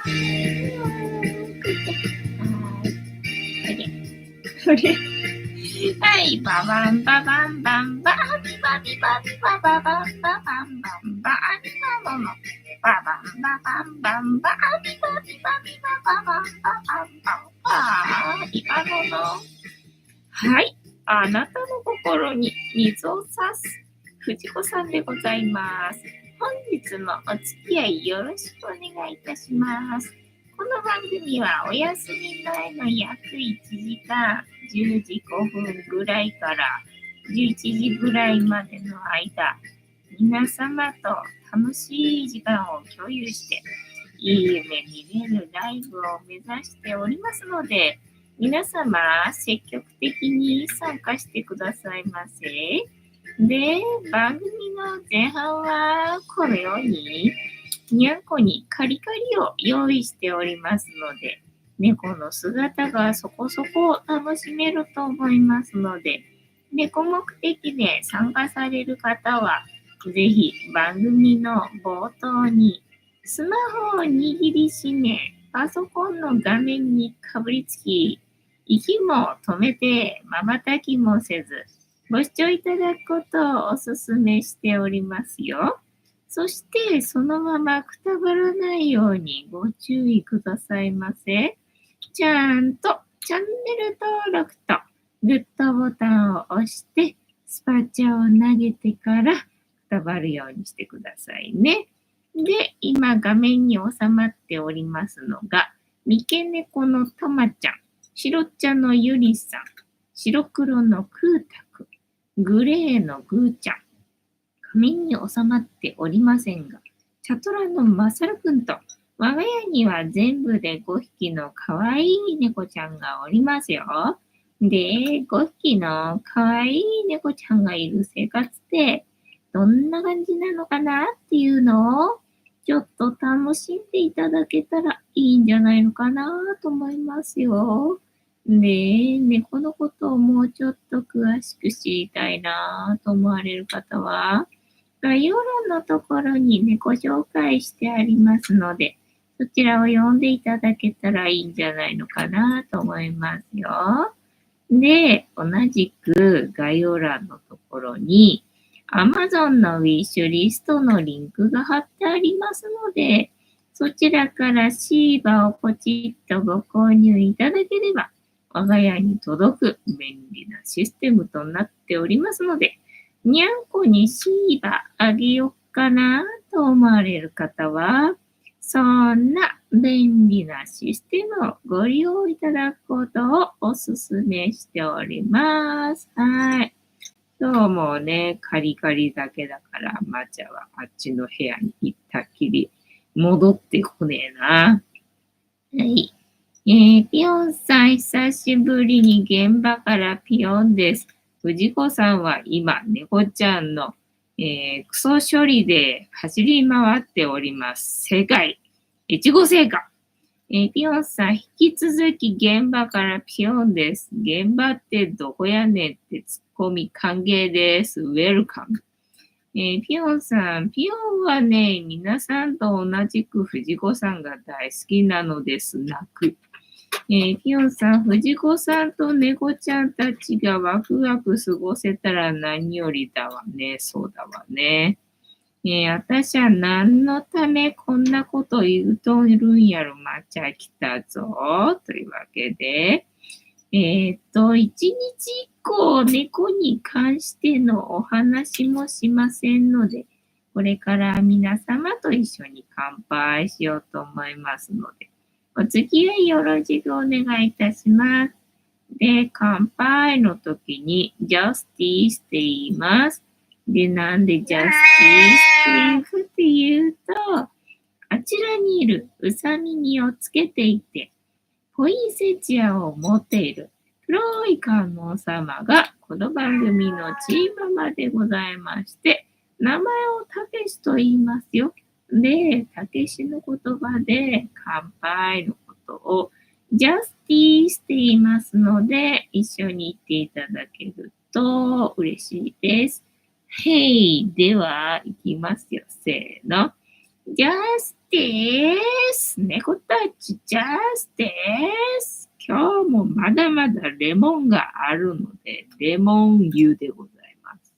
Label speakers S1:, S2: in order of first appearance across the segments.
S1: はい、ババンババンバンバビバビバビバババンババンバンバビババンババンババンバンバビバビバビバババンババンバンバビバノの。はい、あなたの心に水を差す藤子さんでございます。本日もお付き合いよろしくお願いいたします。この番組はお休み前の約1時間、10時5分ぐらいから11時ぐらいまでの間、皆様と楽しい時間を共有して、いい夢見れるライブを目指しておりますので、皆様積極的に参加してくださいませ。で、番組の前半はこのように、にゃんこにカリカリを用意しておりますので、猫の姿がそこそこ楽しめると思いますので、猫目的で参加される方は、ぜひ番組の冒頭にスマホを握りしめ、パソコンの画面にかぶりつき、息も止めて瞬きもせず、ご視聴いただくことをお勧めしておりますよ。そしてそのままくたばらないようにご注意くださいませ。ちゃんとチャンネル登録とグッドボタンを押してスパチャを投げてからくたばるようにしてくださいね。で、今画面に収まっておりますのが、三毛猫のたまちゃん、白茶のゆりさん、白黒のくーたくん、グレーのぐーちゃん、画面に収まっておりませんが、チャトラのまさるくんと、我が家には全部で5匹のかわいい猫ちゃんがおりますよ。で、5匹のかわいい猫ちゃんがいる生活ってどんな感じなのかなっていうのをちょっと楽しんでいただけたらいいんじゃないのかなと思いますよ。で、猫のことをもうちょっと詳しく知りたいなと思われる方は、概要欄のところに猫紹介してありますので、そちらを読んでいただけたらいいんじゃないのかなと思いますよ。で、同じく概要欄のところに Amazon のウィッシュリストのリンクが貼ってありますので、そちらからシーバをポチッとご購入いただければ、我が家に届く便利なシステムとなっておりますので、にゃんこにシーバあげよっかなと思われる方は、そんな便利なシステムをご利用いただくことをお勧めしております。はい。今日もね、カリカリだけだから、まちゃはあっちの部屋に行ったっきり戻ってこねえな。はい。ピヨンさん、久しぶりに現場からピヨンです。藤子さんは今、猫ちゃんの、クソ処理で走り回っております。正解。越後製菓。ピヨンさん、引き続き現場からピヨンです。現場ってどこやねんってツッコミ歓迎です。ウェルカム。ピヨンさん、ピヨンはね、皆さんと同じく藤子さんが大好きなのです。泣く。ピヨンさん、藤子さんと猫ちゃんたちがワクワク過ごせたら何よりだわね。そうだわね。私は何のためこんなこと言うとるんやろ、まちゃ来たぞ。というわけで、一日以降、猫に関してのお話もしませんので、これから皆様と一緒に乾杯しようと思いますので、お付き合いよろしくお願いいたします。で、乾杯の時に、ジャスティースって言います。で、なんでジャスティースって言うと、あちらにいるうさ耳をつけていて、ポインセチアを持っている黒い観音様がこの番組のチーママでございまして、名前をたけしと言いますよ。で、たけしの言葉で乾杯のことをジャスティースって言いますので、一緒に言っていただけると嬉しいです。へい、では、いきますよ。せーの。ジャスティス。猫たち、ジャスティス。今日もまだまだレモンがあるので、レモン湯でございます。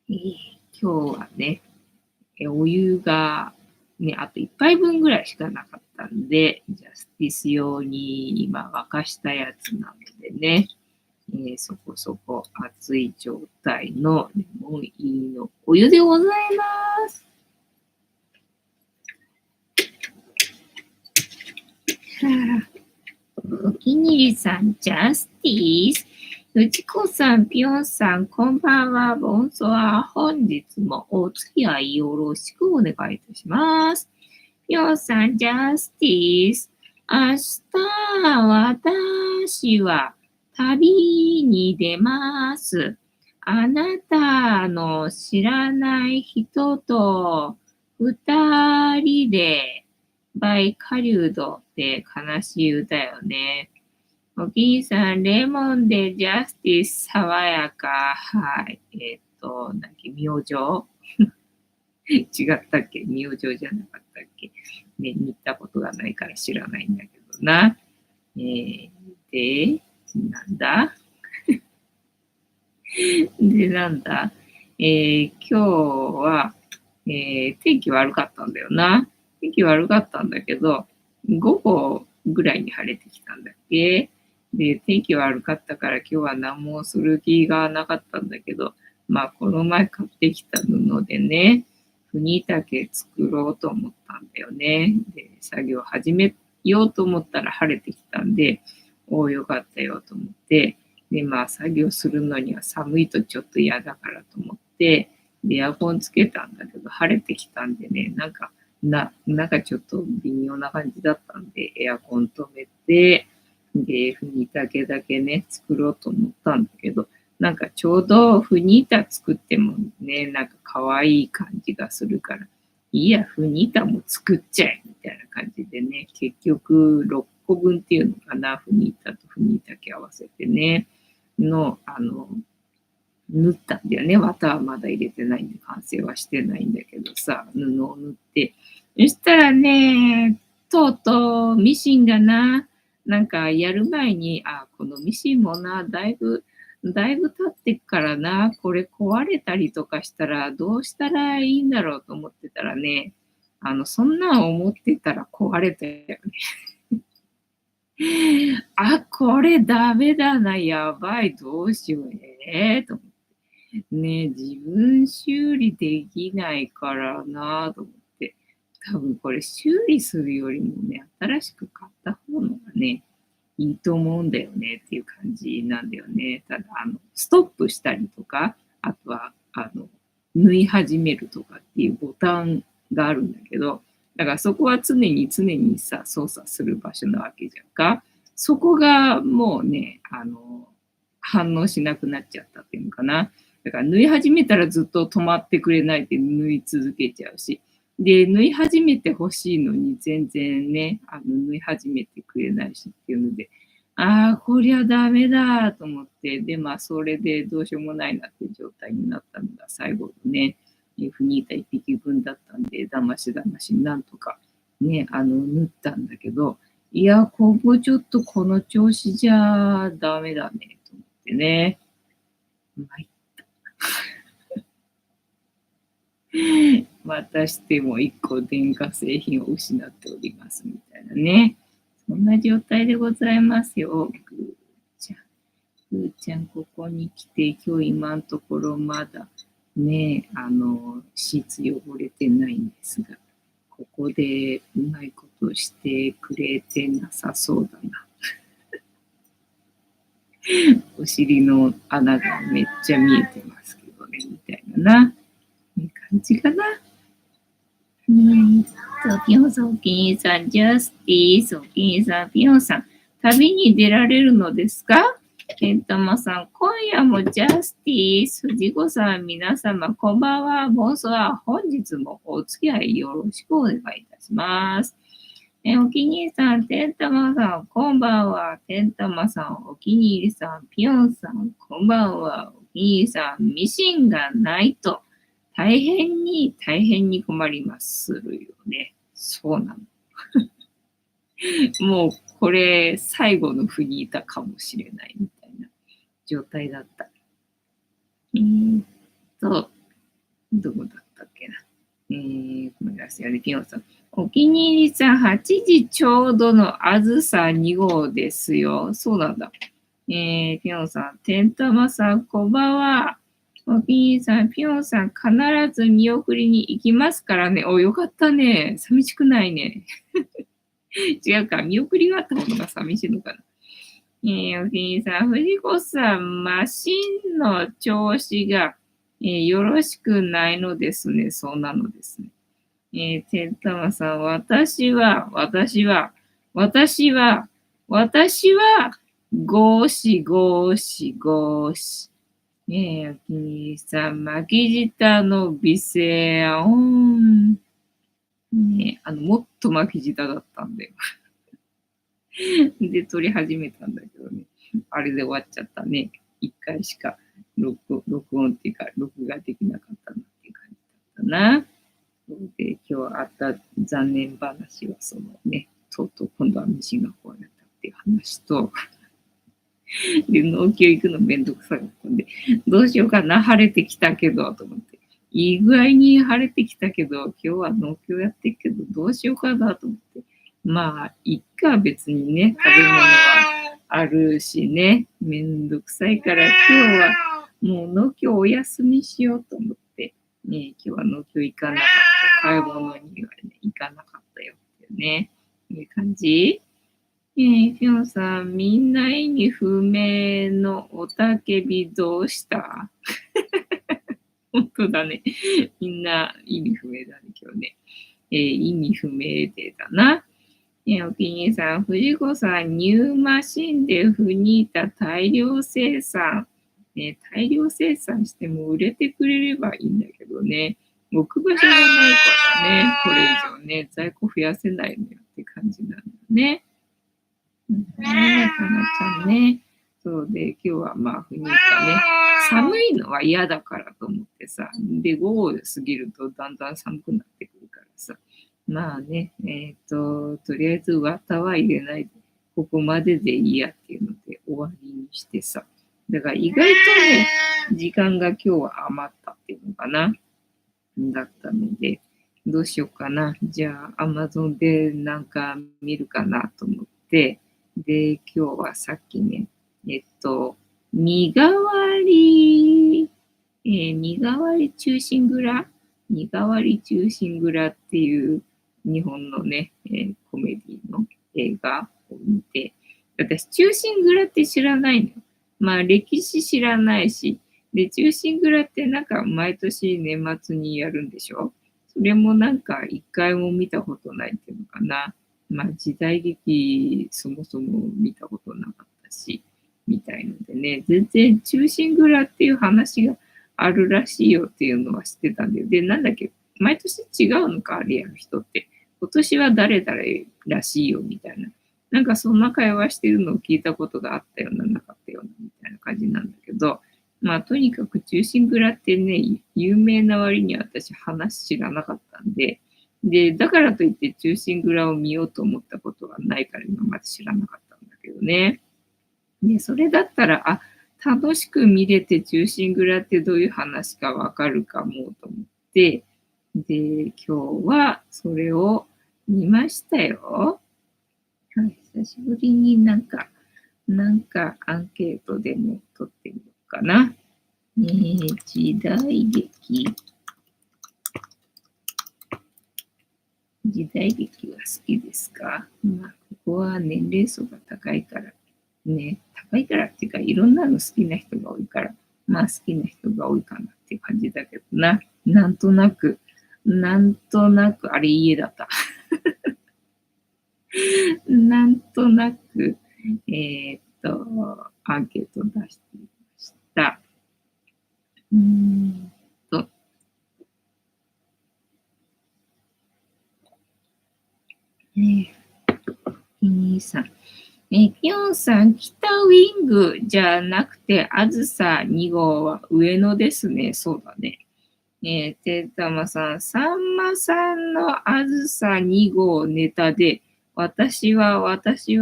S1: 今日はね、お湯が、ね、あと1杯分ぐらいしかなかったんで、ジャスティス用に今沸かしたやつなのでね、そこそこ熱い状態のレモン入りのお湯でございます。お気に入りさん、ジャスティス。うちこさん、ぴょんさん、こんばんは。ボンソワ。本日もお付き合いよろしくお願いいたします。ぴょんさん、ジャスティス。明日、私は旅に出ます。あなたの知らない人と二人でバイカリュードって悲しい歌よね。おきにさん、レモンでジャスティス爽やか。はい。なんだっけ、明星違ったっけ、明星じゃなかったっけ。ね、見たことがないから知らないんだけどな。で、なんだで、なんだ今日は、天気悪かったんだよな。天気悪かったんだけど、午後ぐらいに晴れてきたんだっけ。で、天気悪かったから今日は何もする気がなかったんだけど、まあ、この前買ってきた布でね、国丈作ろうと思ったんだよね。で、作業始めようと思ったら晴れてきたんで、よかったよと思って、で、まあ、作業するのには寒いとちょっと嫌だからと思って、で、エアコンつけたんだけど、晴れてきたんでね、なんかちょっと微妙な感じだったんで、エアコン止めて、で、フニタケだけね、作ろうと思ったんだけど、なんかちょうどフニータ作ってもね、なんか可愛い感じがするから、いいや、フニータも作っちゃえみたいな感じでね、結局6個分っていうのかな、フニータとフニータケ合わせてね、縫ったんだよね。綿はまだ入れてないんで、完成はしてないんだけどさ、布を縫って。そしたらね、とうとうミシンがな、なんかやる前に、このミシンもな、だいぶ経ってっからな、これ壊れたりとかしたらどうしたらいいんだろうと思ってたらね、そんなん思ってたら壊れたよね。これダメだな、やばい、どうしようと思って。ね、自分修理できないからなと思って。多分これ修理するよりもね、新しく買った方のがね、いいと思うんだよねっていう感じなんだよね。ただ、ストップしたりとか、あとは、縫い始めるとかっていうボタンがあるんだけど、だからそこは常にさ、操作する場所なわけじゃんか。そこがもうね、反応しなくなっちゃったっていうのかな。だから縫い始めたらずっと止まってくれないで縫い続けちゃうし。で、縫い始めてほしいのに全然ね、縫い始めてくれないしっていうので、こりゃダメだと思って、で、まあ、それでどうしようもないなっていう状態になったのが最後のね、フニータ1匹分だったんで、だましなんとかね、縫ったんだけど、いや、ここちょっとこの調子じゃダメだね、と思ってね。またしても一個電化製品を失っておりますみたいなね。そんな状態でございますよ。ぐーちゃん、ここに来て、今日今のところまだね、シーツ汚れてないんですが、ここでうまいことしてくれてなさそうだな。お尻の穴がめっちゃ見えてますけどね、みたいなな。いい感じかな。ピョンさん、お気に入りさん、ジャスティス、お気に入りさん、ピョンさん、旅に出られるのですか？ケンタマさん、今夜もジャスティス、藤子さん、皆様、こんばんは、ボンソワ、本日もお付き合いよろしくお願いいたします。お気に入りさん、テンタマさん、こんばんは。テンタマさん、お気に入りさん、ピョンさん、こんばんは。お気に入りさん、ミシンがないと大変に困りまするよね。そうなの。もうこれ最後の国にいたかもしれないみたいな状態だった。と、どこだったっけな。ごめんなさいね、ピオンさん。お気に入りさん、8時ちょうどのあずさ2号ですよ。そうなんだ。ピョンさん、てんたまさん、こんばんは。お気に入りさん、ピョンさん、必ず見送りに行きますからね。お、よかったね。寂しくないね。違うか、見送りがあった方が寂しいのかな。お気に入りさん、藤子さん、マシンの調子が、よろしくないのですね。そうなのですね。てんたまさん、私は、ゴシゴシゴシ。お気に入りさん、巻き舌の美声、もっと巻き舌だったんだよ。で、撮り始めたんだけどね。あれで終わっちゃったね。一回しか録音っていうか、録画できなかったなっていう感じだったな。で、今日あった残念話は、そのね、とうとう今度は虫が壊れたっていう話と、で、農協行くのめんどくさかったんで、どうしようかな、晴れてきたけど、と思って。いい具合に晴れてきたけど、今日は農協やってるけど、どうしようかなと思って。まあ、いっか、別にね、食べ物はあるしね、めんどくさいから、今日はもう農協お休みしようと思って、ね、今日は農協行かなかった。買い物にはね、行かなかったよっていうね、いう感じ。ピョンさん、みんな意味不明のおたけびどうした本当だね。みんな意味不明だね、今日ね。意味不明でだな。お気に入りさん、藤子さん、ニューマシンでフニータ大量生産。大量生産しても売れてくれればいいんだけどね。置く場所がないからね、これ以上ね、在庫増やせないのよって感じなんだよね。ねかなちゃんね。そうで、今日はまあ、ふにかね。寒いのは嫌だからと思ってさ。で、午後過ぎるとだんだん寒くなってくるからさ。まあね、とりあえず綿は入れないで、ここまででいいやっていうので終わりにしてさ。だから意外とね、時間が今日は余ったっていうのかな。だったので、どうしようかな。じゃあ、Amazon でなんか見るかなと思って、で、今日はさっきね、身代わり、身代わり中心蔵身代わり中心蔵っていう日本のね、コメディの映画を見て、私、中心蔵って知らないのよ。まあ、歴史知らないし、で、忠臣蔵ってなんか毎年年末にやるんでしょ？それもなんか一回も見たことないっていうのかな。まあ時代劇そもそも見たことなかったし、みたいのでね、全然忠臣蔵っていう話があるらしいよっていうのは知ってたんだよ。で、なんだっけ、毎年違うのか、あれやる人って。今年は誰々らしいよみたいな。なんかそんな会話してるのを聞いたことがあったような、なかったようなみたいな感じなんだけど、まあ、とにかく忠臣蔵ってね、有名な割には私話知らなかったんで、で、だからといって忠臣蔵を見ようと思ったことはないから今まで知らなかったんだけどね。で、それだったら、楽しく見れて忠臣蔵ってどういう話かわかるかもと思って、で、今日はそれを見ましたよ。はい、久しぶりになんかアンケートでも取ってみようかな。時代劇。時代劇は好きですか？まあ、ここは年齢層が高いから、ね、高いからっていうか、いろんなの好きな人が多いから、まあ好きな人が多いかなっていう感じだけどな。なんとなく、あれ家だった。なんとなく、アンケートを出してみました。2、3。ピョンさん、北ウィングじゃなくて、あずさ2号は上野ですね。そうだね。てったまさん、さんまさんのあずさ2号ネタで、私は、ゴーシ、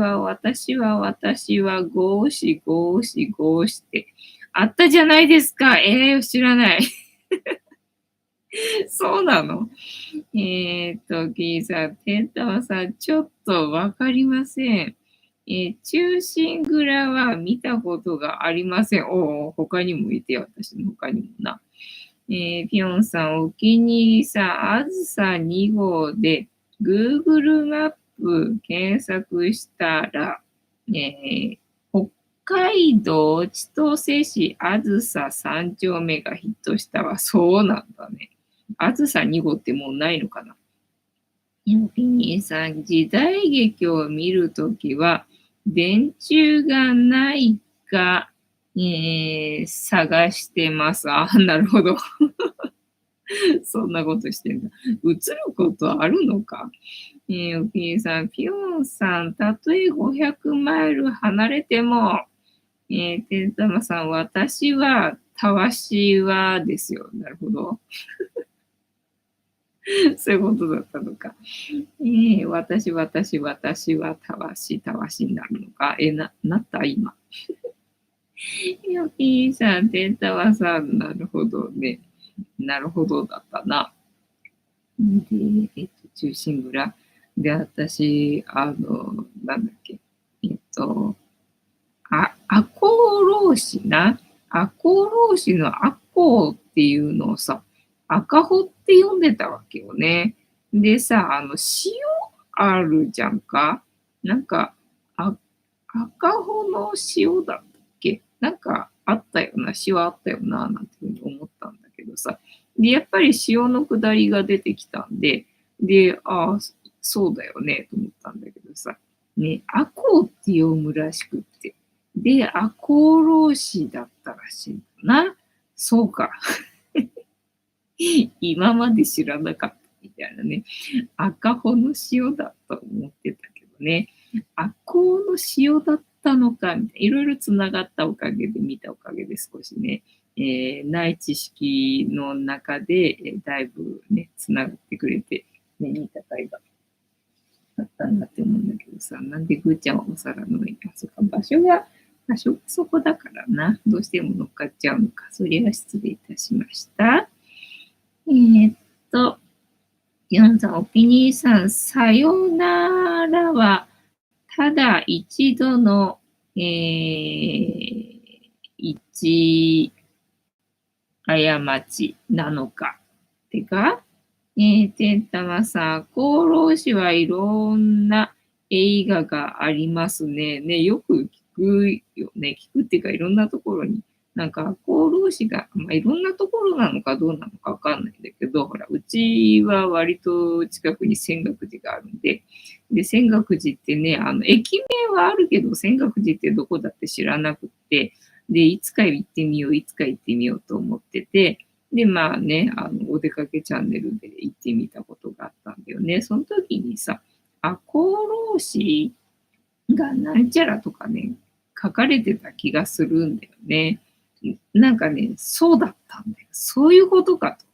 S1: ゴーシ、ゴーシって、あったじゃないですか。知らない。そうなの？キーさん、てんたまさん、ちょっとわかりません。忠臣蔵は見たことがありません。他にもいて、私の他にもな。ピョンさん、お気に入りさん、あずさ2号で Google マップ検索したら、北海道千歳市あずさ3丁目がヒットしたわ。そうなんだね。あずさ2号ってもうないのかな？ピニーさん、時代劇を見るときは、電柱がないか、探してます。なるほど。そんなことしてんだ。映ることあるのか？おきにさん、ピヨンさん、たとえ500マイル離れても、てんたまさん、私は、たわしはですよ。なるほど。そういうことだったのか。私は、たわしになるのか。なった今。おきにさん、てんたまさん、なるほどね。なるほどだったな。で、中心蔵。で、私、なんだっけ、赤穂浪士な。赤穂浪士の赤穂っていうのをさ、赤穂って呼んでたわけよね。でさ、塩あるじゃんか。なんか、赤穂の塩だったっけ？なんかあったよな、塩あったよな、なんていうふうに思ったんだけどさ。で、やっぱり塩の下りが出てきたんで、で、そうだよね、と思ったんだけどさ。ね、赤穂って読むらしくって。で、赤穂浪士だったらしいんだな。そうか。今まで知らなかったみたいなね。赤穂の塩だと思ってたけどね。赤穂の塩だったのか、みたいな。いろいろつながったおかげで、見たおかげで少しね、ない知識の中で、だいぶね、つながってくれて、ね、見た回があったんだって思うんだけどさ、なんでぐーちゃんはお皿の上に、そうか、場所がそこだからな。どうしても乗っかっちゃうのか。それは失礼いたしました。ーっと、ヨンさん、お気に入りさん、さよならは、ただ一度の、一過ちなのか。てか、てんたまさん、厚労士はいろんな映画がありますね。ね、よく聞くよね。聞くっていうか、いろんなところに、なんか厚労士が、いろんなところなのかどうなのかわかんないんだけど、ほら、うちは割と近くに泉岳寺があるんで、で、泉岳寺ってね、駅名はあるけど、泉岳寺ってどこだって知らなくって、で、いつか行ってみようと思ってて、で、まあね、お出かけチャンネルで行ってみたことがあったんだよね。その時にさ、赤穂浪士がなんちゃらとかね、書かれてた気がするんだよね。なんかね、そうだったんだよ。そういうことかと。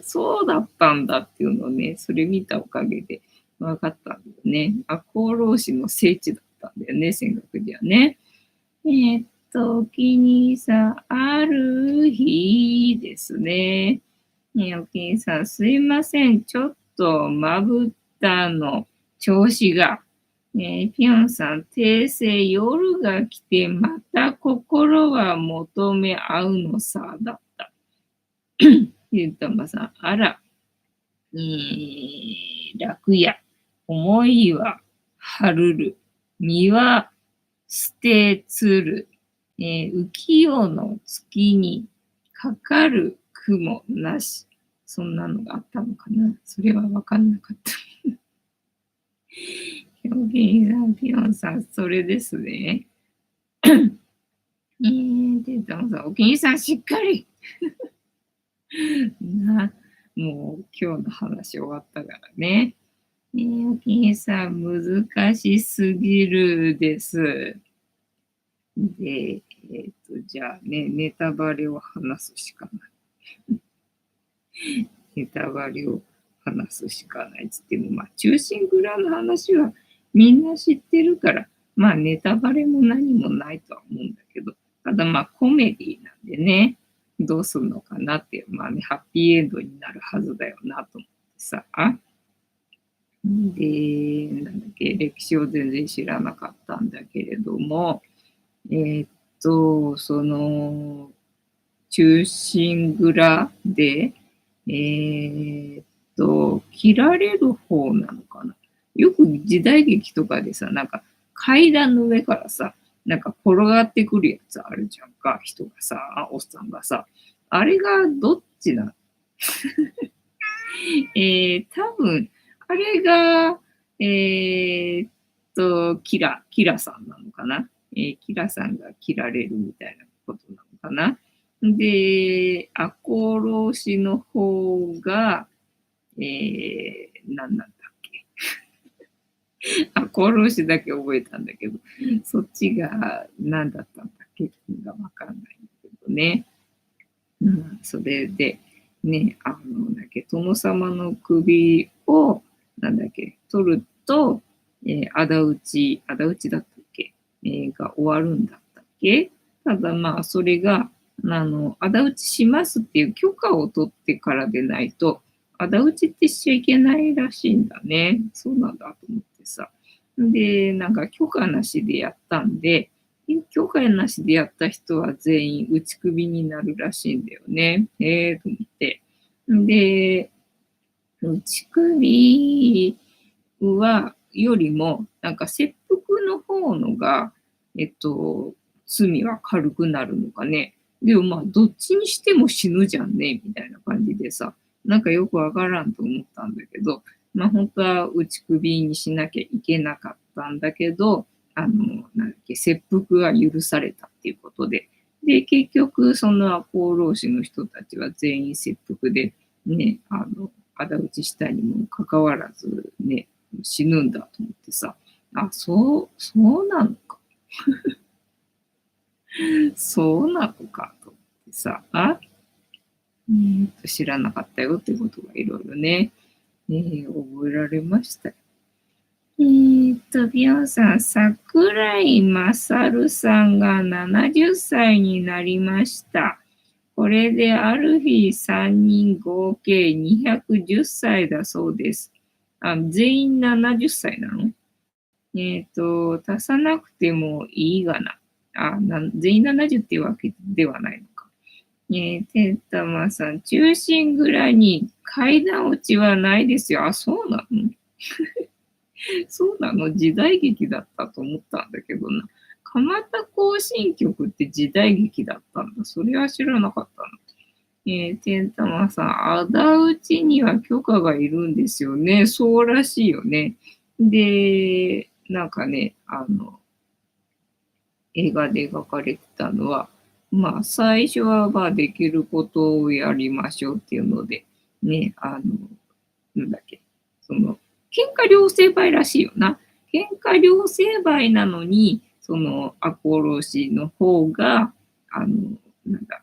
S1: そうだったんだっていうのをね、それ見たおかげで分かったんだよね。赤穂浪士の聖地だったんだよね、泉岳寺はね。お気に入りさん、ある日ですね。お気に入りさん、すいません。ちょっとまぶたの調子が。ピヨンさん、訂正、夜が来て、また心は求め合うのさ、だった。ゆうたまさん、あら、楽や、思いは春る、身は捨てつる、浮世の月にかかる雲なし。そんなのがあったのかな。それはわかんなかった。表現さん、ピヨンさん、それですね。テンタンさん、お気に入りさん、しっかり。もう今日の話終わったからね。お気に入りさん、難しすぎるです。で、じゃあね、ネタバレを話すしかない。ネタバレを話すしかないっつっても、まあ、忠臣蔵の話はみんな知ってるから、まあ、ネタバレも何もないとは思うんだけど、ただまあ、コメディなんでね、どうするのかなって、まあね、ハッピーエンドになるはずだよなと思ってさ。で、なんだっけ、歴史を全然知らなかったんだけれども、その、忠臣蔵で、切られる方なのかな。よく時代劇とかでさ、なんか階段の上からさ、なんか転がってくるやつあるじゃんか、人がさ、おっさんがさ。あれがどっちなの？多分、あれが、キラさんなのかな。キラさんが切られるみたいなことなのかな。で、赤穂浪士の方が、何なんだっけ。赤穂浪士だけ覚えたんだけど、そっちが何だったんだっけがわかんないんだけどね。うん、それで、ね、殿様の首を、なんだっけ、取ると、仇討ちだったっけ、が終わるんだったっけ。ただまあ、それが、仇討ちしますっていう許可を取ってからでないと、仇討ちってしちゃいけないらしいんだね。そうなんだと思ってさ。で、なんか許可なしでやったんで、許可なしでやった人は全員打ち首になるらしいんだよね。と思って。で、打ち首よりも、なんか切腹の方のが、罪は軽くなるのかね。でもまあ、どっちにしても死ぬじゃんね、みたいな感じでさ、なんかよくわからんと思ったんだけど、まあ本当は打ち首にしなきゃいけなかったんだけど、なんだっけ、切腹が許されたっていうことで、で、結局、その赤穂浪士の人たちは全員切腹で、ね、仇討ちしたにもかかわらず、ね、死ぬんだと思ってさ、そうなのか。そうなのか、と思ってさ、知らなかったよってことがいろいろね、覚えられました。ビヨンさん、桜井勝さんが70歳になりました。これである日3人合計210歳だそうです。全員70歳なの？足さなくてもいいがな。全員70っていうわけではないのか。てんたまさん、中心蔵に階段落ちはないですよ。そうなの？そうなの？時代劇だったと思ったんだけどな。蒲田行進曲って時代劇だったんだ。それは知らなかったな。てんたまさん、仇討ちには許可がいるんですよね。そうらしいよね。で、なんかね、映画で描かれてたのは、まあ、最初はまあできることをやりましょうっていうので、ね、なんだっけ、喧嘩両成敗らしいよな。喧嘩両成敗なのに、赤穂浪士の方が、なんだ、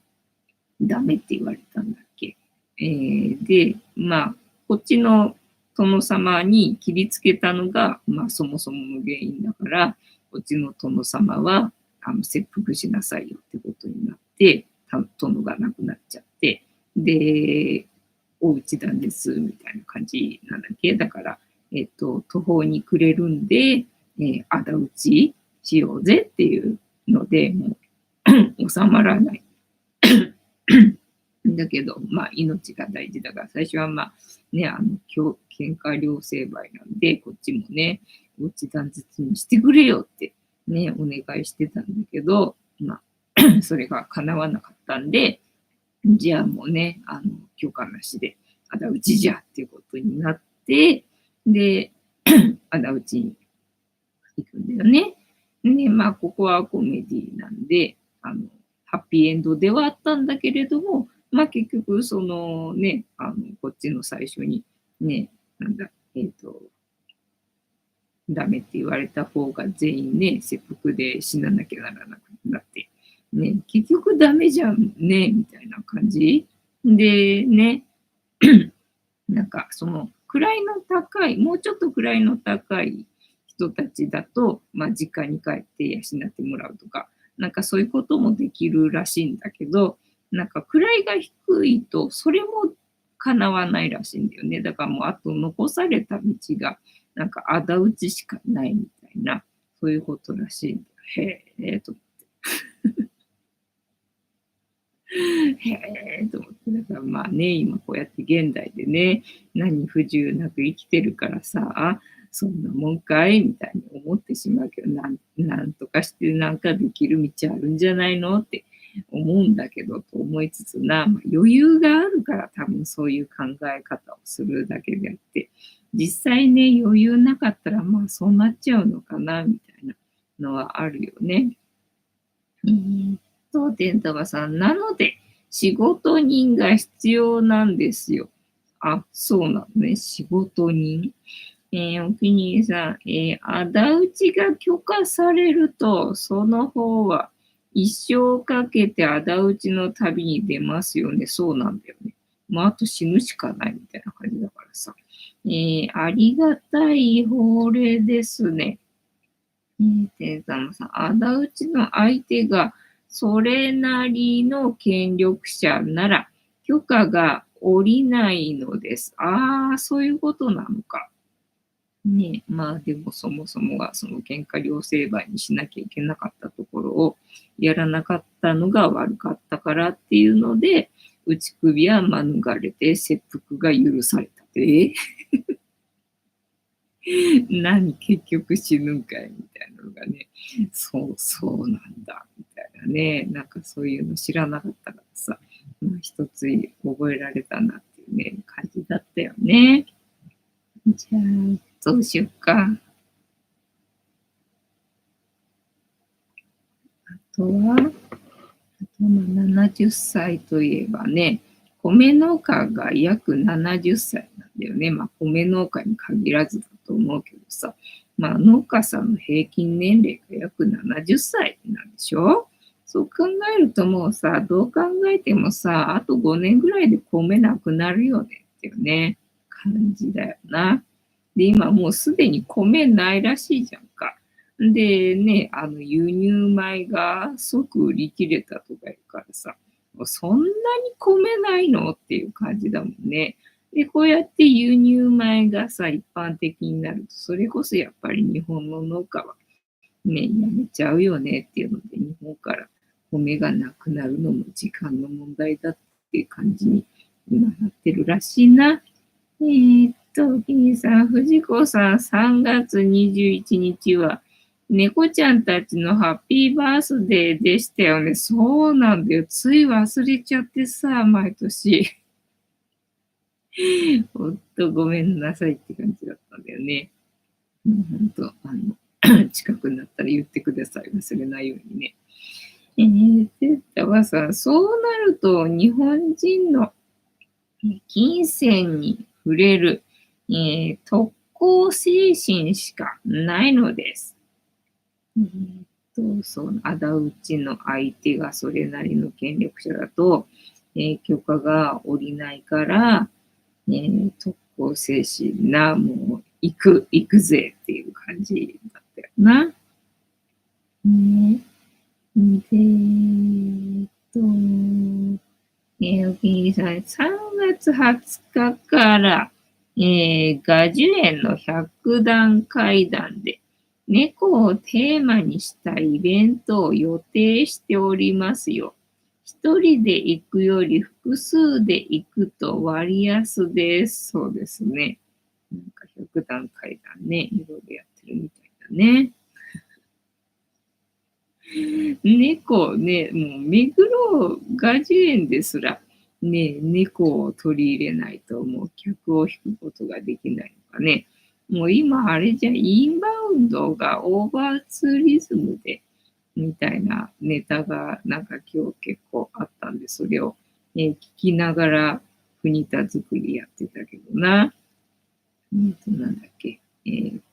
S1: ダメって言われたんだっけ。で、まあ、こっちの殿様に切りつけたのが、まあ、そもそもの原因だから、こっちの殿様は、切腹しなさいよってことになって、殿が亡くなっちゃって、で、お家なんです、みたいな感じなんだっけ。だから、途方に暮れるんで、仇討ちしようぜっていうので、もう収まらない。だけど、まあ、命が大事だから、最初はまあ、ね、喧嘩両成敗なんで、こっちもね、お家断絶にしてくれよって、ね、お願いしてたんだけど、まあ、それが叶わなかったんで、じゃあもうね、許可なしで、仇討ちじゃっていうことになって、で、仇討ちに行くんだよね。で、まあ、ここはコメディなんで、ハッピーエンドではあったんだけれども、まあ結局、こっちの最初に、ね、なんだ、ダメって言われた方が全員ね、切腹で死ななきゃならなくなって、ね、結局ダメじゃんね、みたいな感じ。でね、なんかその位の高い、もうちょっと位の高い人たちだと、まあ、実家に帰って養ってもらうとか、なんかそういうこともできるらしいんだけど、なんか位が低いとそれも叶わないらしいんだよね。だからもうあと残された道がなんか仇討ちしかないみたいな、そういうことらしいんだよ。へえとへえと思って、だからまあね、今こうやって現代でね、何不自由なく生きてるからさ、そんなもんかいみたいに思ってしまうけど、なんとかしてなんかできる道あるんじゃないのって思うんだけど、と思いつつな、まあ、余裕があるから多分そういう考え方をするだけであって、実際ね、余裕なかったらまあそうなっちゃうのかな、みたいなのはあるよね。天束さん。なので、仕事人が必要なんですよ。あ、そうなのね。仕事人。お気に入りさん。仇討ちが許可されると、その方は一生かけて仇討ちの旅に出ますよね。そうなんだよね。まあ、あと死ぬしかないみたいな感じだからさ。ありがたい法令ですね。天様さん、仇討ちの相手がそれなりの権力者なら許可が下りないのです。ああ、そういうことなのか。ね、まあでもそもそもがその喧嘩両成敗にしなきゃいけなかったところをやらなかったのが悪かったからっていうので、打ち首は免れて切腹が許された。何結局死ぬんかいみたいなのがね、そうなんだ、みたいなね、なんかそういうの知らなかったからさ、まあ、一つ覚えられたなっていうね、感じだったよね。じゃあ、どうしよっか。あとは、70歳といえばね、米農家が約70歳なんだよね。まあ、米農家に限らずだと思うけどさ、まあ、農家さんの平均年齢が約70歳なんでしょ。そう考えるともうさ、どう考えてもさ、あと5年ぐらいで米なくなるよねっていうね、感じだよな。で、今もうすでに米ないらしいじゃんか。でね、輸入米が即売り切れたとか言うからさ、そんなに米ないのっていう感じだもんね。で、こうやって輸入米がさ、一般的になると、それこそやっぱり日本の農家はね、やめちゃうよねっていうので、日本から米がなくなるのも時間の問題だっていう感じに今なってるらしいな。キニさん、藤子さん、3月21日は、猫ちゃんたちのハッピーバースデーでしたよね。そうなんだよ。つい忘れちゃってさ、毎年。ほんとごめんなさいって感じだったんだよね。もうほんと、近くになったら言ってください。忘れないようにね。テッタはさ、そうなると、日本人の金銭に触れる、特攻精神しかないのです。その仇討ちの相手がそれなりの権力者だと、許可が下りないから、特攻精神な、もう、行くぜっていう感じだったよな。ね、お気に入りさん、3月20日から、雅樹園の百段階段で、猫をテーマにしたイベントを予定しておりますよ。一人で行くより複数で行くと割安です。そうですね。なんか百段階段ね、いろいろやってるみたいだね。猫ね、もう目黒雅樹園ですら、ね、猫を取り入れないともう客を引くことができないのかね。もう今あれじゃインバウンドがオーバーツーリズムで、みたいなネタがなんか今日結構あったんで、それを、聞きながら国田作りやってたけどな。なんだっけ、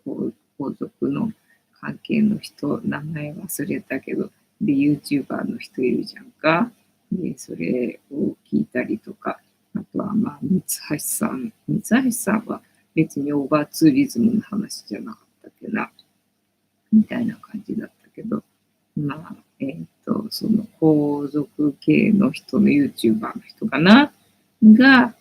S1: 皇族の関係の人、名前忘れたけど、で、YouTuber の人いるじゃんか。
S2: で、それを聞いたりとか、あとはまあ、三橋さんは別にオーバーツーリズムの話じゃなかったっけな、みたいな感じだったけど、まあ、その皇族系の人の YouTuber の人かなが、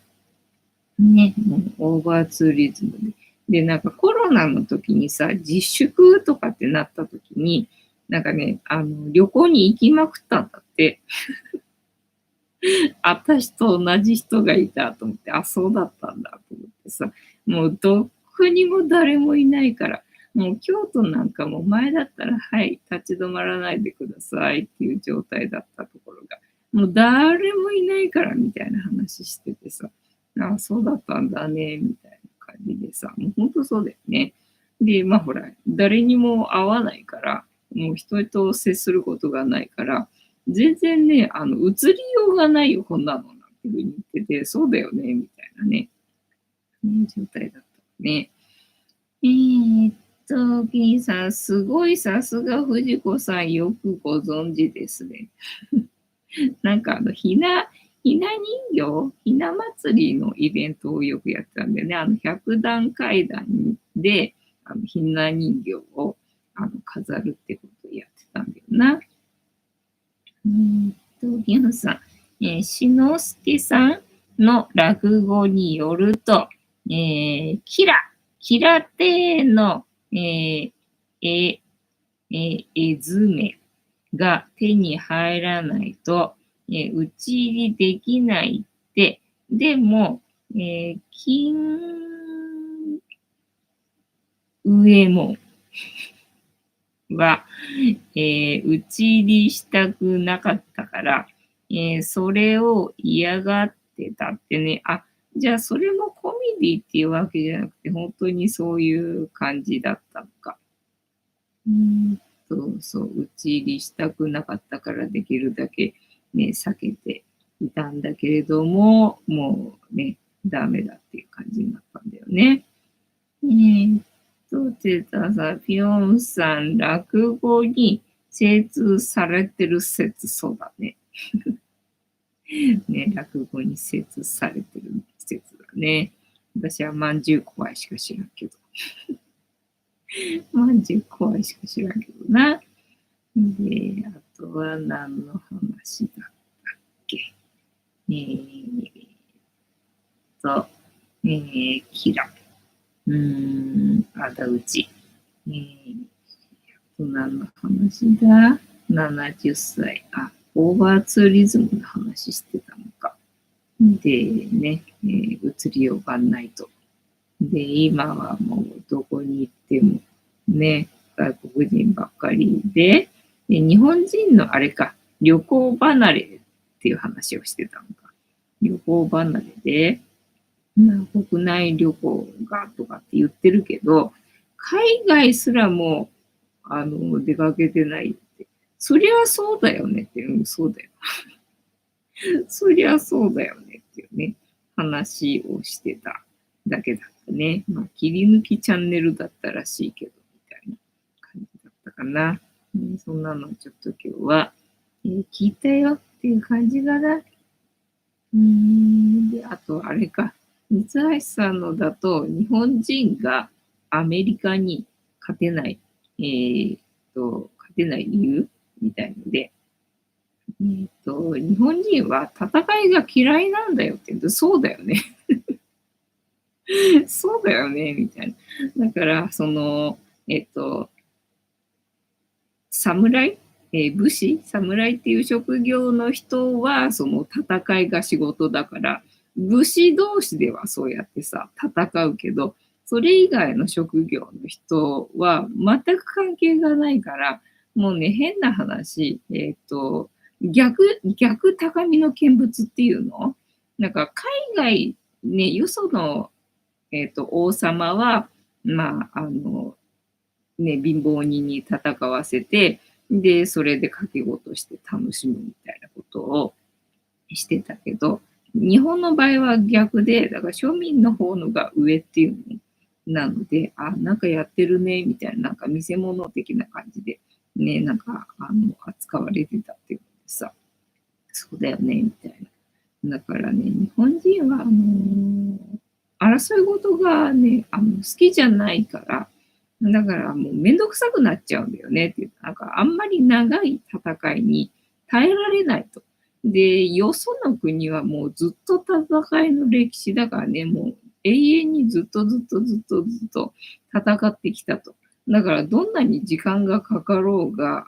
S2: ね、もうオーバーツーリズムで、なんかコロナの時にさ、自粛とかってなった時に、なんかね、旅行に行きまくったんだって。私と同じ人がいたと思って、あ、そうだったんだと思ってさ、もうどこにも誰もいないから、もう京都なんかも前だったら、はい、立ち止まらないでくださいっていう状態だったところが、もう誰もいないからみたいな話しててさ、あ、そうだったんだね、みたいな感じでさ、もう本当そうだよね。で、まあほら、誰にも会わないから、もう人と接することがないから、全然ね、移りようがないよ、こんなの、なんていうふうに言ってて、そうだよね、みたいなね、状態だったね。ケイさん、すごいさすが藤子さん、よくご存知ですね。なんかひな人形、ひな祭りのイベントをよくやってたんだよね。百段階段で、ひな人形を飾るってことをやってたんだよな。ギャンさん、志の輔さんの落語によると、キラテの、え図面が手に入らないと、打ち入りできないって、でも、金上門は、打ち入りしたくなかったから、それを嫌がってたってね。あ、じゃあそれもコメディっていうわけじゃなくて、本当にそういう感じだったのか。そう、打ち入りしたくなかったからできるだけね、避けていたんだけれども、もうね、ダメだっていう感じになったんだよね。テタさん、ピョンさん、落語に精通されてる説、そうだね。ね、落語に精通されてる説だね。私はまんじゅう怖いしか知らんけど。まんじゅう怖いしか知らんけどな。で、あとは何の話だっけ。と、キラ。あだうち。何の話だ ?70 歳。あ、オーバーツーリズムの話してたのか。でね、移りようがないと。で、今はもうどこに行ってもね、外国人ばっかりで、日本人のあれか、旅行離れっていう話をしてたのか。旅行離れで、国内旅行がとかって言ってるけど、海外すらも出かけてないって。そりゃそうだよねって、そうだよ。そりゃそうだよねっていうね、話をしてただけだったね。まあ、切り抜きチャンネルだったらしいけど、みたいな感じだったかな。そんなのちょっと今日は、聞いたよっていう感じかな。で、あと、あれか。三橋さんのだと、日本人がアメリカに勝てない、勝てない理由みたいので、日本人は戦いが嫌いなんだよって言うと、そうだよね。そうだよね、みたいな。だから、侍、武士侍っていう職業の人は、その戦いが仕事だから、武士同士ではそうやってさ、戦うけど、それ以外の職業の人は全く関係がないから、もうね、変な話、逆高みの見物っていうのなんか海外、ね、よその、王様は、まあ、ね、貧乏人に戦わせて、で、それで掛け事して楽しむみたいなことをしてたけど、日本の場合は逆で、だから庶民の方のが上っていうのなので、あ、なんかやってるね、みたいな、なんか見せ物的な感じで、ね、なんか、扱われてたっていうのでさ。そうだよね、みたいな。だからね、日本人は、争い事がね、好きじゃないから、だからもうめんどくさくなっちゃうんだよねっていう。なんかあんまり長い戦いに耐えられないと。で、よその国はもうずっと戦いの歴史だからね、もう永遠にずっと戦ってきたと。だからどんなに時間がかかろうが、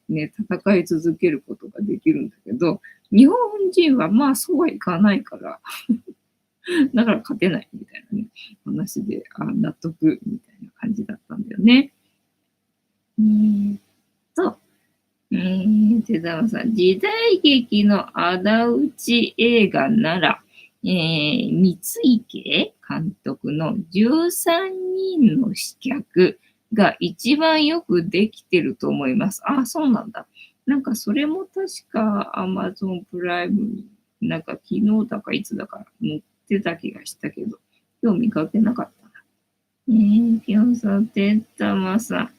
S2: 戦い続けることができるんだけど、日本人はまあそうはいかないから、だから勝てないみたいなね、話で、納得みたいな感じだったんだよね。と、手沢さん、時代劇の仇討ち映画なら、三池監督の13人の刺客が一番よくできてると思います。あ、そうなんだ。なんかそれも確か Amazon プライムになんか昨日だかいつだか載ってた気がしたけど、今日見かけなかったな。ピョンさん、てったまさ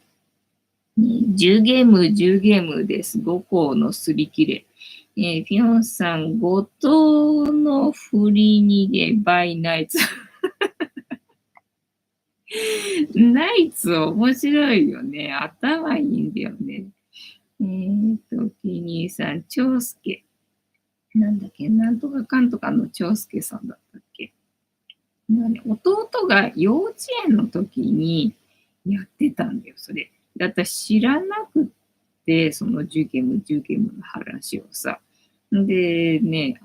S2: ん。10ゲームです。5校のすり切れ。ピョンさん、後藤の振り逃げ、バイナイツ。ナイツ面白いよね。頭いいんだよね。キニーさん、長介。なんだっけ、なんとかかんとかの長介さんだったっけ。弟が幼稚園の時にやってたんだよ、それ。だったら知らなくって、そのジュゲムの話をさ。でね、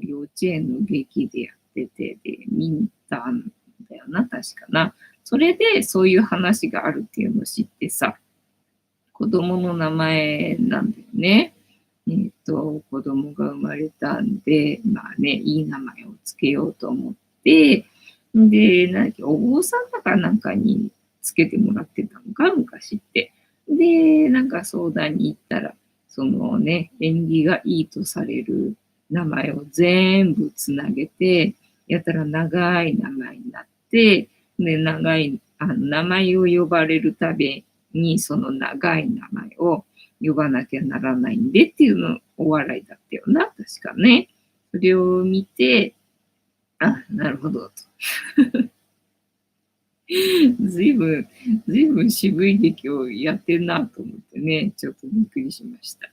S2: 幼稚園の劇でやってて、で、見たんだよな、確かな。それで、そういう話があるっていうのを知ってさ、子供の名前なんだよね。子供が生まれたんで、まあね、いい名前をつけようと思って、で、なんだっけ、お坊さんだかなんかにつけてもらってたのか、昔って。で、なんか相談に行ったら、そのね、縁起がいいとされる名前を全部つなげて、やたら長い名前になって、で、長い、名前を呼ばれるたびに、その長い名前を呼ばなきゃならないんでっていうのお笑いだったよな、確かね。それを見て、あ、なるほど、と。ずいぶん渋い劇をやってんなと思ってね、ちょっとびっくりしました。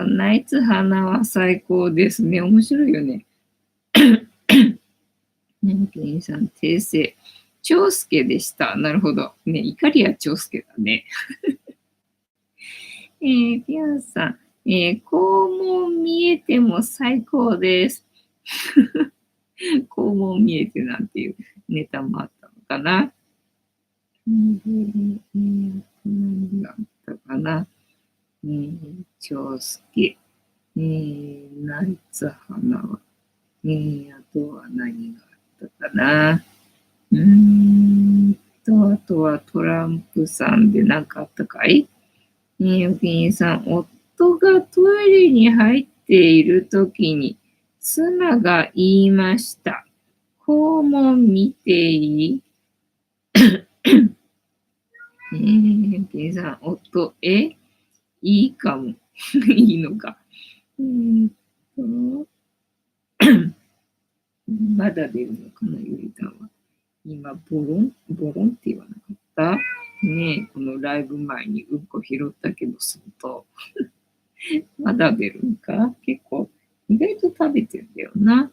S2: ナイツ花は最高ですね。面白いよね。ね、ケンさん、訂正。長介でした。なるほど。ね、怒りは長介だね。ピアンさん、肛門見えても最高です。肛門見えてなんていうネタもあったのかな。何があったかな。長介、ナイツ花は、あとは何があったかな。あとはトランプさんで何かあったかい？おきにさん、夫がトイレに入っているときに、妻が言いました。肛門見ていい？おきにさん、いいかも。いいのか。まだ出るのかな、ゆりたんは。今、ボロンって言わなかったねえ、このライブ前にうんこ拾ったけど、すると。まだ出るんか結構、意外と食べてんだよな。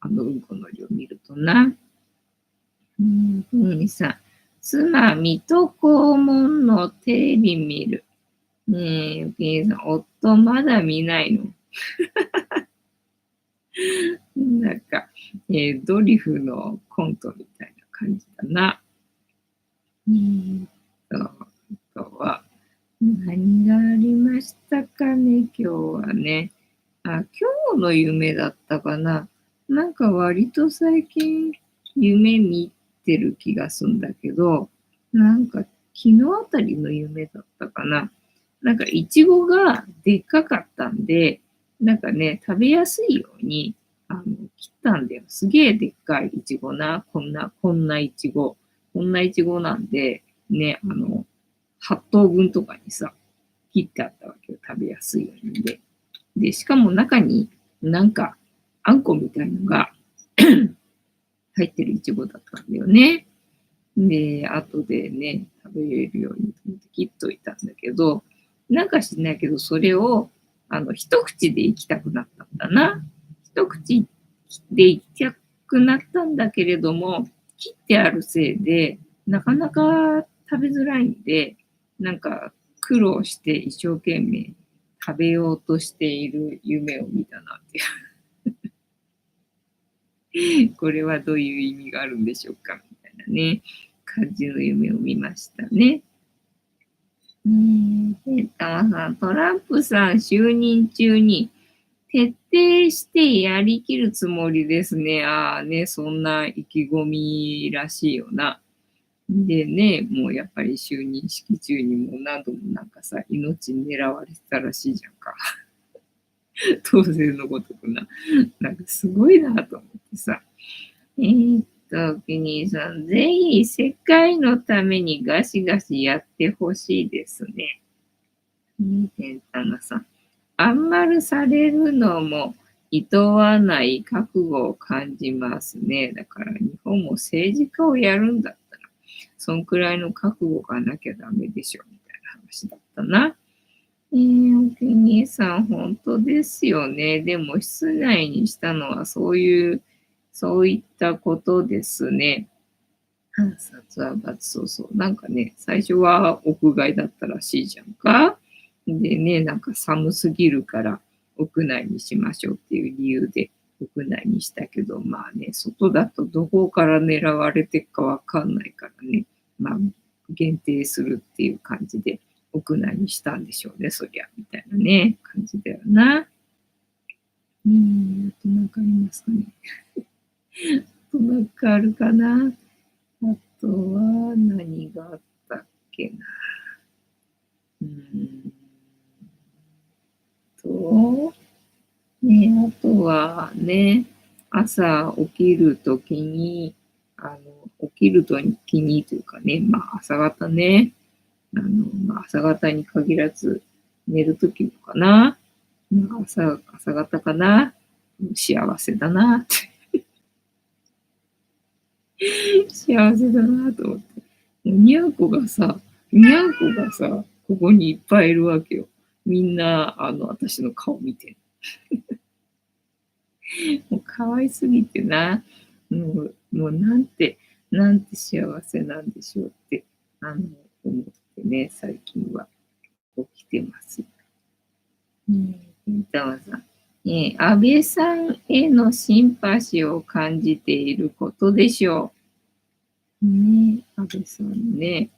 S2: うんこの量見るとな。さ、妻、水戸黄門のテレビ見る。さん、夫、まだ見ないの。なんか、ドリフのコントみたいな感じだな。あとは、何がありましたかね、今日はね。今日の夢だったかな。なんか割と最近夢見てる気がするんだけど、なんか昨日あたりの夢だったかな。なんかイチゴがでっかかったんで、なんかね、食べやすいように、切ったんだよ。すげえでっかいイチゴな。こんなイチゴ。こんなイチゴなんで、ね、8等分とかにさ、切ってあったわけよ。食べやすいようにで。で、しかも中になんかあんこみたいのが入ってるイチゴだったんだよね。で、後でね、食べれるようにと思って切っといたんだけど、なんか知んないけど、それを、一口で行きたくなったんだな。一口で行きたくなったんだけれども、切ってあるせいで、なかなか食べづらいんで、なんか苦労して一生懸命食べようとしている夢を見たなっていう。これはどういう意味があるんでしょうかみたいなね、感じの夢を見ましたね。トランプさん就任中に徹底してやりきるつもりですね。ああね、そんな意気込みらしいよな。でね、もうやっぱり就任式中にも何度もなんかさ、命狙われてたらしいじゃんか。当然のごとくな。なんかすごいなと思ってさ。キニーさん、ぜひ世界のためにガシガシやってほしいですね。ペンタナさん、あんまりされるのも厭わない覚悟を感じますね。だから日本も政治家をやるんだったら、そんくらいの覚悟がなきゃダメでしょ、みたいな話だったな。おきにさん、本当ですよね。でも、室内にしたのはそういったことですね。観察は罰、そうそう。なんかね、最初は屋外だったらしいじゃんか。でね、なんか寒すぎるから屋内にしましょうっていう理由で屋内にしたけど、まあね、外だとどこから狙われてるかわかんないからね、まあ限定するっていう感じで屋内にしたんでしょうね、そりゃ、みたいなね、感じだよな。あとなんかありますかね。あとなんかあるかな。あとは何があったっけな。あとはね、朝起きるときに、起きるときにというかね、まあ朝方ね、朝方に限らず寝るときもかな、まあ、朝方かな、幸せだなって、幸せだなと思って。にゃんこがさ、ここにいっぱいいるわけよ。みんな、私の顔見て。もう可愛すぎてな、もうなんて幸せなんでしょうって、思ってね、最近は起きてます。板尾さん、安倍さんへのシンパシーを感じていることでしょう。安倍さんね。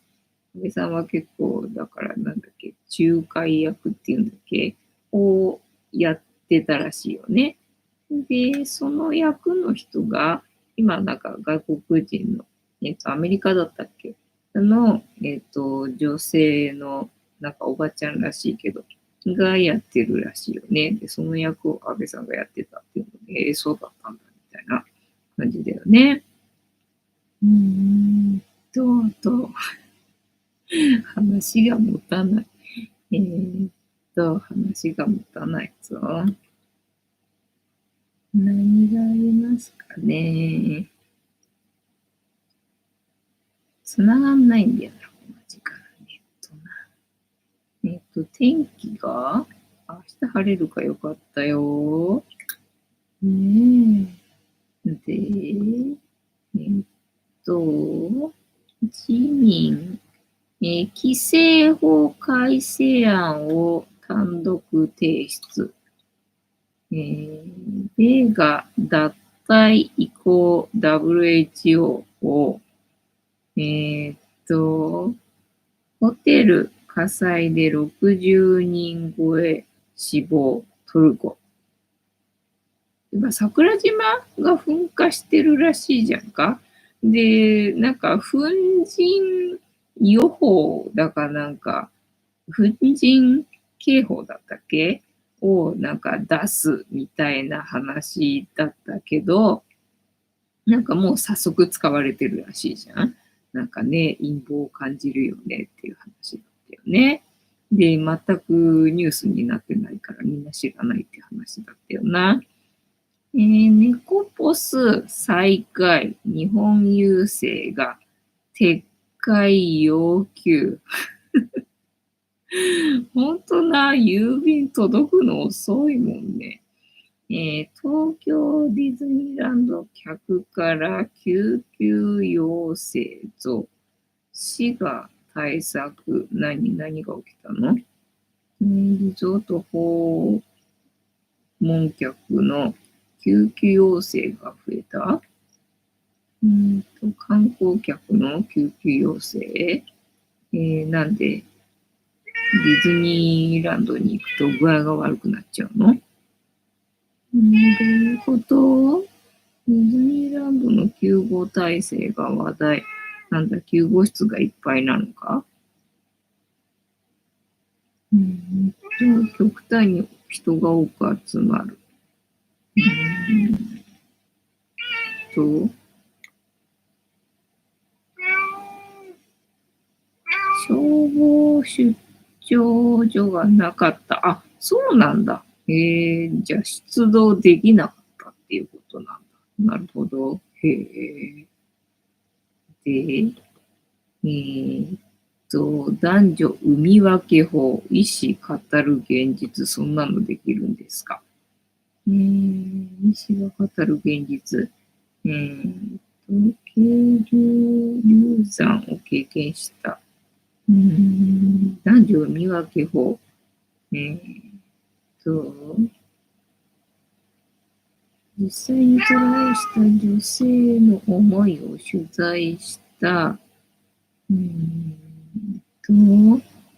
S2: 安倍さんは結構、だからなんだっけ、仲介役っていうんだっけ、をやってたらしいよね。で、その役の人が、今なんか外国人の、アメリカだったっけの、女性の、なんかおばちゃんらしいけど、がやってるらしいよね。で、その役を安倍さんがやってたっていうので、そうだったんだ、みたいな感じだよね。あと、話が持たない。話が持たないぞ。何がありますかね。繋がんないんだよな、この時間。天気が明日晴れるかよかったよ。ねえ。で、自民、規制法改正案を単独提出。米が脱退以降 WHO を、ホテル火災で60人超え死亡、トルコ。今、桜島が噴火してるらしいじゃんか。で、なんか、粉塵予報だかなんか、粉塵警報だったっけをなんか出すみたいな話だったけど、なんかもう早速使われてるらしいじゃん。なんかね、陰謀を感じるよねっていう話だったよね。で、全くニュースになってないからみんな知らないって話だったよな。ネコポス再開、日本郵政が撤回要求。ほんとな、郵便届くの遅いもんね。東京ディズニーランド客から救急要請と市が対策。何が起きたの？リゾート訪問客の救急要請が増えた。観光客の救急要請、なんでディズニーランドに行くと具合が悪くなっちゃうの？どういうこと？ディズニーランドの救護体制が話題。なんだ、救護室がいっぱいなのか？極端に人が多く集まる。消防出張所がなかった。あ、そうなんだ。じゃあ出動できなかったっていうことなんだ。なるほど。で、男女産分け法、医師語る現実、そんなのできるんですか？医師が語る現実、経流流産を経験した。男女産分け法、実際にトライした女性の思いを取材した、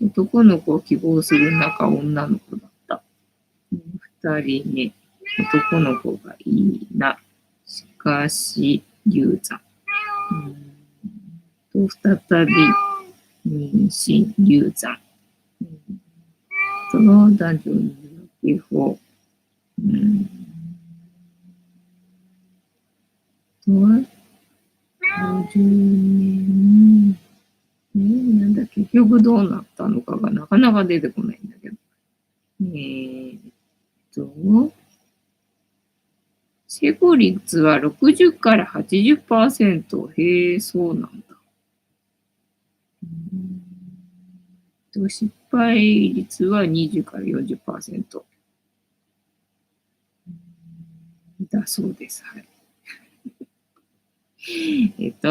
S2: 男の子を希望する中、女の子だった。二人目、男の子がいいな。しかし、流産。再び、妊娠、流産。その男女の分け法。は、50年。なんだ、結局どうなったのかがなかなか出てこないんだけど。成功率は60から80%。へえ、そうなんだ。失敗率は20から40%。だそうです。はい。ど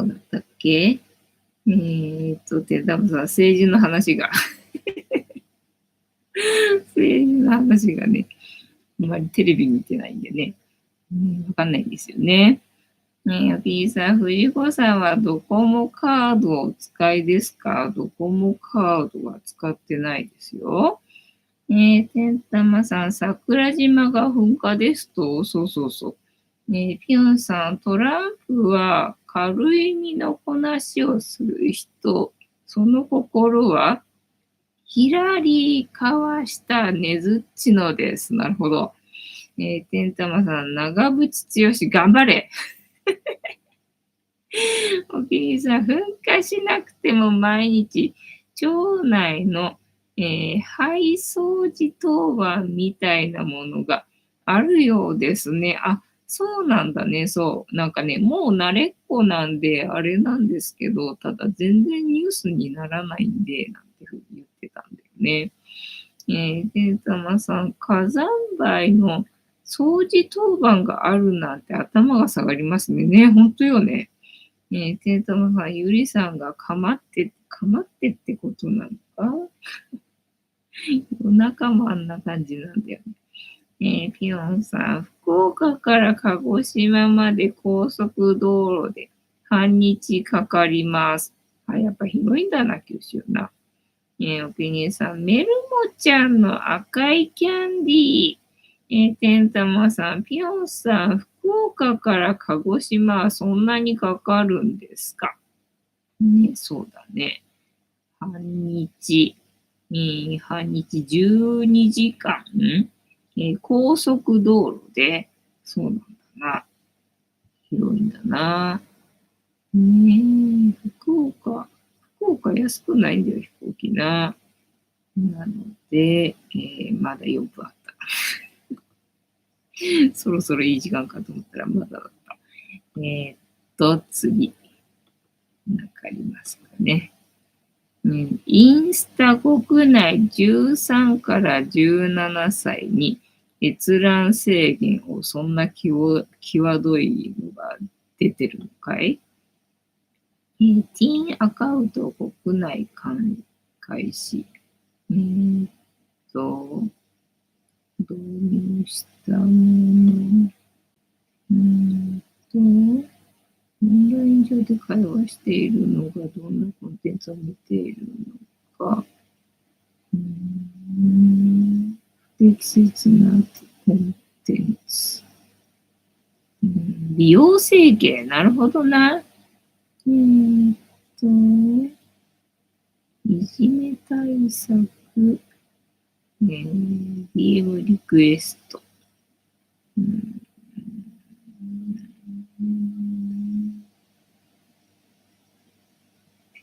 S2: うだったっけ？で、多分さ、政治の話が政治の話がね、あまりテレビ見てないんでね、わかんないんですよね。おきさん、藤子さんはドコモカードをお使いですか？ドコモカードは使ってないですよ。てんたまさん、桜島が噴火ですと、そうそうそう。ピョンさん、トランプは軽い身のこなしをする人、その心はヒラリーかわしたねずっちのです。なるほど。てんたまさん、長渕剛、頑張れ。おきにさん、噴火しなくても毎日、町内の、排掃除当番みたいなものがあるようですね。あ、そうなんだね。そう。なんかね、もう慣れっこなんで、あれなんですけど、ただ全然ニュースにならないんで、なんてふうに言ってたんだよね。で、たまさん、火山灰の掃除当番があるなんて頭が下がりますね。ね、ほんとよね。てんたまさん、ゆりさんがかまってってことなのか？夜中もあんな感じなんだよね。ピヨンさん、福岡から鹿児島まで高速道路で半日かかります。あ、やっぱ広いんだな、九州な。おきにさん、メルモちゃんの赤いキャンディー。てんたまさん、ピヨンさん、福岡から鹿児島はそんなにかかるんですか？ね、そうだね。半日、半日12時間、高速道路で、そうなんだな。広いんだな。福福岡安くないんだよ、飛行機な。なので、まだ4分あった。そろそろいい時間かと思ったらまだだった。次。わかりますかね。インスタ国内13から17歳に閲覧制限をそんな際どいのが出てるのかい？ティーンアカウントを国内開始。導入したもの。オンライン上で会話しているのがどんなコンテンツを見ているのか。不適切なコンテンツ。利用制限。なるほどな。いじめ対策。DM リクエスト。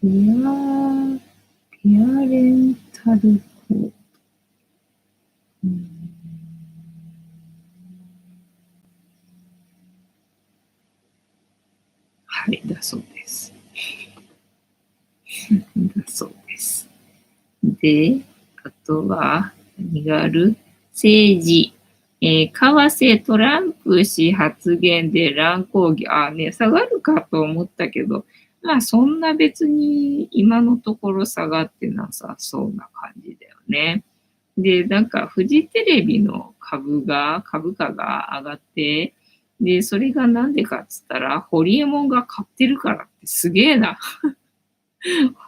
S2: ペアレンタルコード。はい、だそうです。だそうです。で、あとは、何がある？政治。為替トランプ氏発言で乱高下。下がるかと思ったけど、まあそんな別に今のところ下がってなさそうな感じだよね。で、なんかフジテレビの株価が上がって、で、それがなんでかっつったら、ホリエモンが買ってるからってすげえな。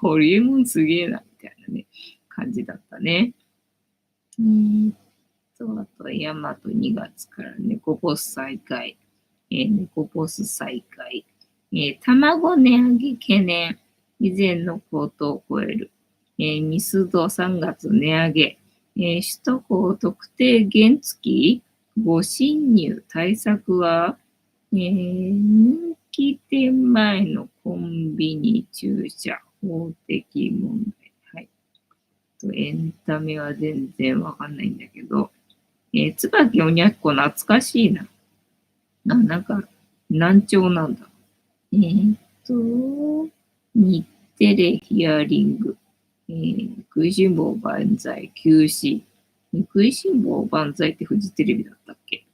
S2: ホリエモンすげえな、みたいなね、感じだったね。あと、ヤマト2月から猫ポス再開。猫ポス再開。卵値上げ懸念。以前の高騰を超える。ミスド3月値上げ。首都高特定原付誤進入対策は、人気店前のコンビニ駐車法的問題。はい。エンタメは全然わかんないんだけど、椿おにゃっこ懐かしいな。なんか、難聴なんだ。日テレヒアリング。食いしん坊万歳休止。食いしん坊万歳ってフジテレビだったっけ？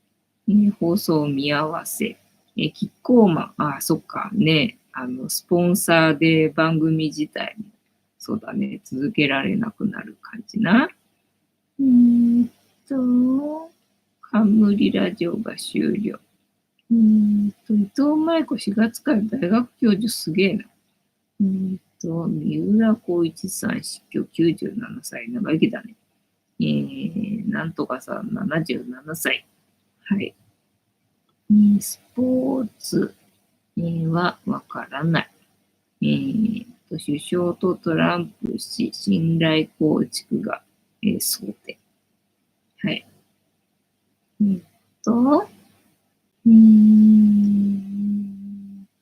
S2: 放送見合わせ。キッコーマン。そっか。ね。スポンサーで番組自体も、そうだね。続けられなくなる感じな。冠ラジオが終了。伊藤舞子4月から大学教授すげえな。三浦浩一さん死去97歳、長生きだね。なんとかさん77歳。はい。スポーツ、はわからない。首相とトランプ氏、信頼構築が、争点。はい。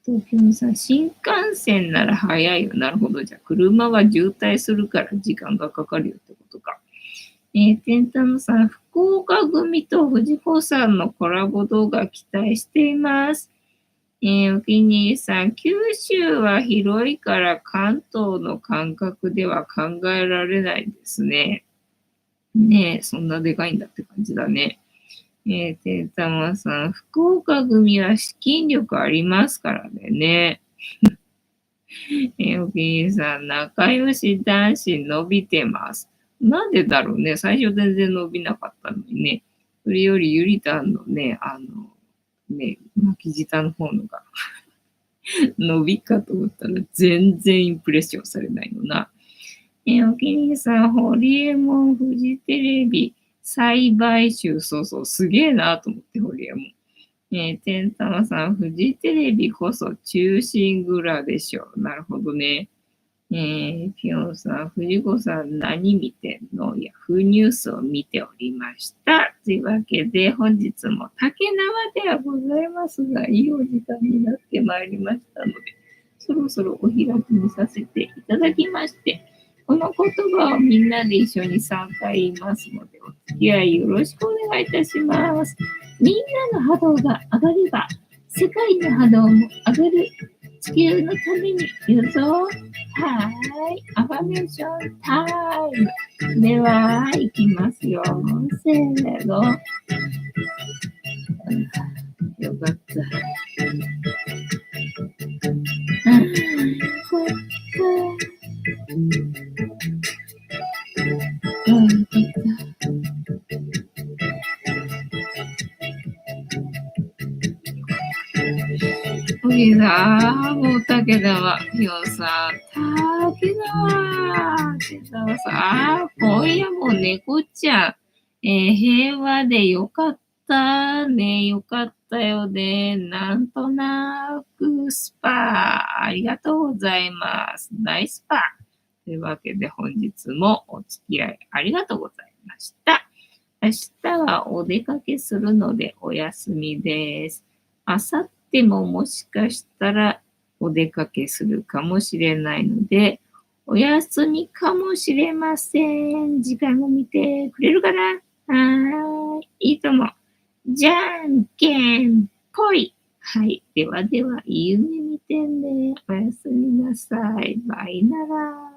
S2: 東京さん、新幹線なら早いよ。なるほど。じゃあ、車は渋滞するから時間がかかるよってことか。テンタムさん、福岡組と藤子さんのコラボ動画期待しています。お気に入りさん、九州は広いから関東の感覚では考えられないですね。ねえ、そんなでかいんだって感じだね。てんたまさん、福岡組は資金力ありますからね。お気に入りさん、仲良し男子伸びてます。なんでだろうね。最初全然伸びなかったのにね。それよりゆりたんのね、巻き舌の方のが伸びかと思ったら全然インプレッションされないのな。お気に入りさん、ホリエモン、フジテレビ、再買収、そう、すげえなと思って、ホリエモン。てんたまさん、フジテレビこそ中心蔵でしょう。なるほどね。ピヨンさん、藤子さん何見てんの？ヤフーニュースを見ておりました。というわけで、本日も竹縄ではございますが、いいお時間になってまいりましたので、そろそろお開きにさせていただきまして、この言葉をみんなで一緒に3回言いますので、お付き合いよろしくお願いいたします。みんなの波動が上がれば、世界の波動も上がる。地球のために言うぞ。はーい。アファメーションタイム。では、いきますよ。せーの。よかった。よかった。いいなぁ、もう竹田は、ひょうさん、竹田は、さ、今夜も猫ちゃん、平和でよかったね、よかったよね、なんとなくスパ、ありがとうございます。ナイスパ。というわけで本日もお付き合いありがとうございました。明日はお出かけするのでお休みです。明後日ももしかしたらお出かけするかもしれないので、お休みかもしれません。時間を見てくれるかな？はーい。いいとも。じゃんけんぽい。はい。ではでは、いい夢見てね。おやすみなさい。バイなら。